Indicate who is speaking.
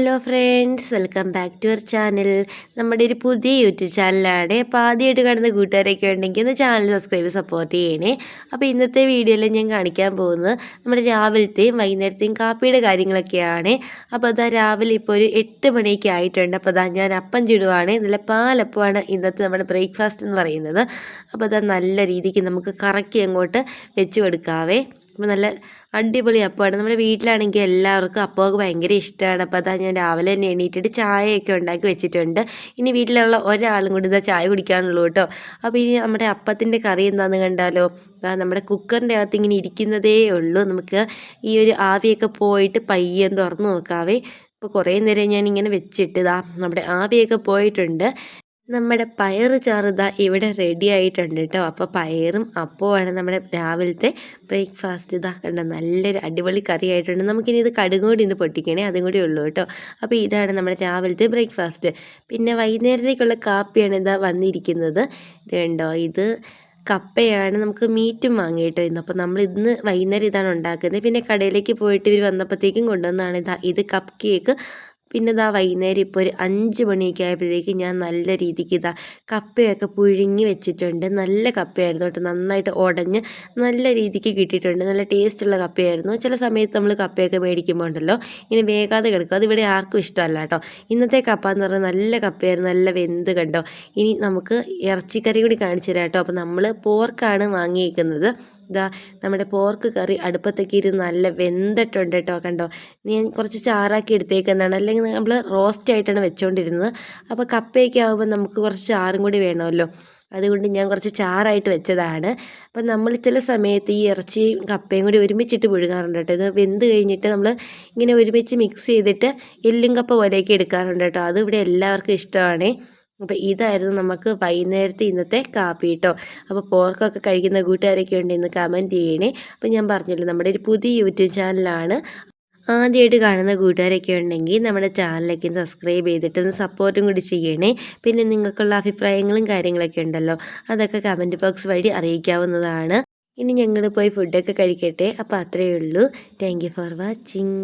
Speaker 1: Hello friends, welcome back to our channel. നമ്മുടെ ഒരു പുതിയ യൂട്യൂബ് ചാനലാണ്. അപ്പോൾ ആദ്യമായിട്ട് കാണുന്ന കൂട്ടുകാരൊക്കെ ഉണ്ടെങ്കിൽ ഒന്ന് ചാനൽ സബ്സ്ക്രൈബ് സപ്പോർട്ട് ചെയ്യണേ. അപ്പോൾ ഇന്നത്തെ വീഡിയോയിൽ ഞാൻ കാണിക്കാൻ പോകുന്നത് നമ്മുടെ രാവിലത്തെയും വൈകുന്നേരത്തെയും കാപ്പിയുടെ കാര്യങ്ങളൊക്കെയാണ്. അപ്പോൾ അതാ രാവിലെ ഇപ്പോൾ ഒരു 8 മണിയൊക്കെ ആയിട്ടുണ്ട്. അപ്പോൾ അതാ ഞാൻ അപ്പം ചുടുവാണ്. നല്ല പാലപ്പമാണ് ഇന്നത്തെ നമ്മുടെ ബ്രേക്ക്ഫാസ്റ്റ് എന്ന് പറയുന്നത്. അപ്പോൾ അതാ നല്ല രീതിക്ക് നമുക്ക് കറക്കി അങ്ങോട്ട് വെച്ച് കൊടുക്കാവേ. അപ്പോൾ നല്ല അടിപൊളി അപ്പമാണ്. നമ്മുടെ വീട്ടിലാണെങ്കിൽ എല്ലാവർക്കും അപ്പമൊക്കെ ഭയങ്കര ഇഷ്ടമാണ്. അപ്പോൾ അതാ ഞാൻ രാവിലെ തന്നെ എണീറ്റിട്ട് ചായയൊക്കെ ഉണ്ടാക്കി വെച്ചിട്ടുണ്ട്. ഇനി വീട്ടിലുള്ള ഒരാളും കൂടി ഇതാ ചായ കുടിക്കാനുള്ളൂ കേട്ടോ. അപ്പോൾ ഇനി നമ്മുടെ അപ്പത്തിൻ്റെ കറി എന്താണെന്ന് കണ്ടാലോ. നമ്മുടെ കുക്കറിൻ്റെ അകത്ത് ഇങ്ങനെ ഇരിക്കുന്നതേ ഉള്ളൂ. നമുക്ക് ഈ ഒരു ആവിയൊക്കെ പോയിട്ട് പയ്യെ തുറന്ന് നോക്കാവേ. ഇപ്പോൾ കുറേ നേരം ഞാൻ ഇങ്ങനെ വെച്ചിട്ട് നമ്മുടെ ആവിയൊക്കെ പോയിട്ടുണ്ട്. നമ്മുടെ പയറ് ചാറ് ഇവിടെ റെഡി ആയിട്ടുണ്ട് കേട്ടോ. അപ്പോൾ പയറും അപ്പവുമാണ് നമ്മുടെ രാവിലത്തെ ബ്രേക്ക്ഫാസ്റ്റ്. കണ്ട നല്ലൊരു അടിപൊളി കറി ആയിട്ടുണ്ട്. നമുക്കിനി ഇത് കടുകും കൂടി ഇന്ന് പൊട്ടിക്കണേ, അതും കൂടി ഉള്ളൂ കേട്ടോ. അപ്പോൾ ഇതാണ് നമ്മുടെ രാവിലത്തെ ബ്രേക്ക്ഫാസ്റ്റ്. പിന്നെ വൈകുന്നേരത്തേക്കുള്ള കാപ്പിയാണ് വന്നിരിക്കുന്നത്. ഇത് കണ്ടോ, ഇത് കപ്പയാണ്. നമുക്ക് മീറ്റും വാങ്ങി കേട്ടോ ഇന്ന്. അപ്പോൾ നമ്മൾ ഇന്ന് വൈകുന്നേരം ഇതാണ് ഉണ്ടാക്കുന്നത്. പിന്നെ കടയിലേക്ക് പോയിട്ട് ഇവർ വന്നപ്പോഴത്തേക്കും കൊണ്ടുവന്നതാണ് ഇത് കപ്പ് കേക്ക്. പിന്നെ വൈകുന്നേരം ഇപ്പോൾ ഒരു 5 മണിയൊക്കെ ആയപ്പോഴത്തേക്ക് ഞാൻ നല്ല രീതിക്ക് കപ്പയൊക്കെ പുഴുങ്ങി വെച്ചിട്ടുണ്ട്. നല്ല കപ്പയായിരുന്നു കേട്ടോ, നന്നായിട്ട് ഉടഞ്ഞ് നല്ല രീതിക്ക് കിട്ടിയിട്ടുണ്ട്. നല്ല ടേസ്റ്റുള്ള കപ്പയായിരുന്നു. ചില സമയത്ത് നമ്മൾ കപ്പയൊക്കെ മേടിക്കുമ്പോൾ ഉണ്ടല്ലോ ഇങ്ങനെ വേകാതെ കിടക്കും. അതിവിടെ ആർക്കും ഇഷ്ടമല്ല കേട്ടോ. ഇന്നത്തെ കപ്പ എന്ന് പറഞ്ഞാൽ നല്ല കപ്പയായിരുന്നു, നല്ല വെന്ത് കണ്ടോ. ഇനി നമുക്ക് ഇറച്ചിക്കറി കൂടി കാണിച്ചു തരാം കേട്ടോ. അപ്പോൾ നമ്മൾ പോർക്കാണ് വാങ്ങിയിരിക്കുന്നത്. നമ്മുടെ പോർക്ക് കറി അടുപ്പത്തൊക്കെ ഇരുന്ന് നല്ല വെന്തിട്ടുണ്ട് കേട്ടോ. കണ്ടോ, ഞാൻ കുറച്ച് ചാറാക്കി എടുത്തേക്കുന്നതാണ്, അല്ലെങ്കിൽ നമ്മൾ റോസ്റ്റ് ആയിട്ടാണ് വെച്ചുകൊണ്ടിരുന്നത്. അപ്പോൾ കപ്പയൊക്കെ ആകുമ്പോൾ നമുക്ക് കുറച്ച് ചാറും കൂടി വേണമല്ലോ, അതുകൊണ്ട് ഞാൻ കുറച്ച് ചാറായിട്ട് വെച്ചതാണ്. അപ്പം നമ്മൾ ചില സമയത്ത് ഈ ഇറച്ചിയും കപ്പയും കൂടി ഒരുമിച്ചിട്ട് പുഴുങ്ങാറുണ്ട് കേട്ടോ. ഇത് വെന്ത് കഴിഞ്ഞിട്ട് നമ്മൾ ഇങ്ങനെ ഒരുമിച്ച് മിക്സ് ചെയ്തിട്ട് എല്ലും കപ്പ പോലെയൊക്കെ എടുക്കാറുണ്ട് കേട്ടോ. അത് ഇവിടെ എല്ലാവർക്കും ഇഷ്ടമാണ്. അപ്പോൾ ഇതായിരുന്നു നമുക്ക് വൈകുന്നേരത്തെ ഇന്നത്തെ കാപ്പി കേട്ടോ. അപ്പോൾ പോർക്കൊക്കെ കഴിക്കുന്ന കൂട്ടുകാരൊക്കെ ഉണ്ട് ഇന്ന് കമൻറ്റ് ചെയ്യണേ. അപ്പോൾ ഞാൻ പറഞ്ഞല്ലോ നമ്മുടെ ഒരു പുതിയ യൂട്യൂബ് ചാനലാണ്. ആദ്യമായിട്ട് കാണുന്ന കൂട്ടുകാരൊക്കെ ഉണ്ടെങ്കിൽ നമ്മുടെ ചാനലൊക്കെ സബ്സ്ക്രൈബ് ചെയ്തിട്ടൊന്ന് സപ്പോർട്ടും കൂടി ചെയ്യണേ. പിന്നെ നിങ്ങൾക്കുള്ള അഭിപ്രായങ്ങളും കാര്യങ്ങളൊക്കെ ഉണ്ടല്ലോ, അതൊക്കെ കമൻറ്റ് ബോക്സ് വഴി അറിയിക്കാവുന്നതാണ്. ഇനി ഞങ്ങൾ പോയി ഫുഡൊക്കെ കഴിക്കട്ടെ. അപ്പോൾ അത്രയേ ഉള്ളൂ. Thank you for watching.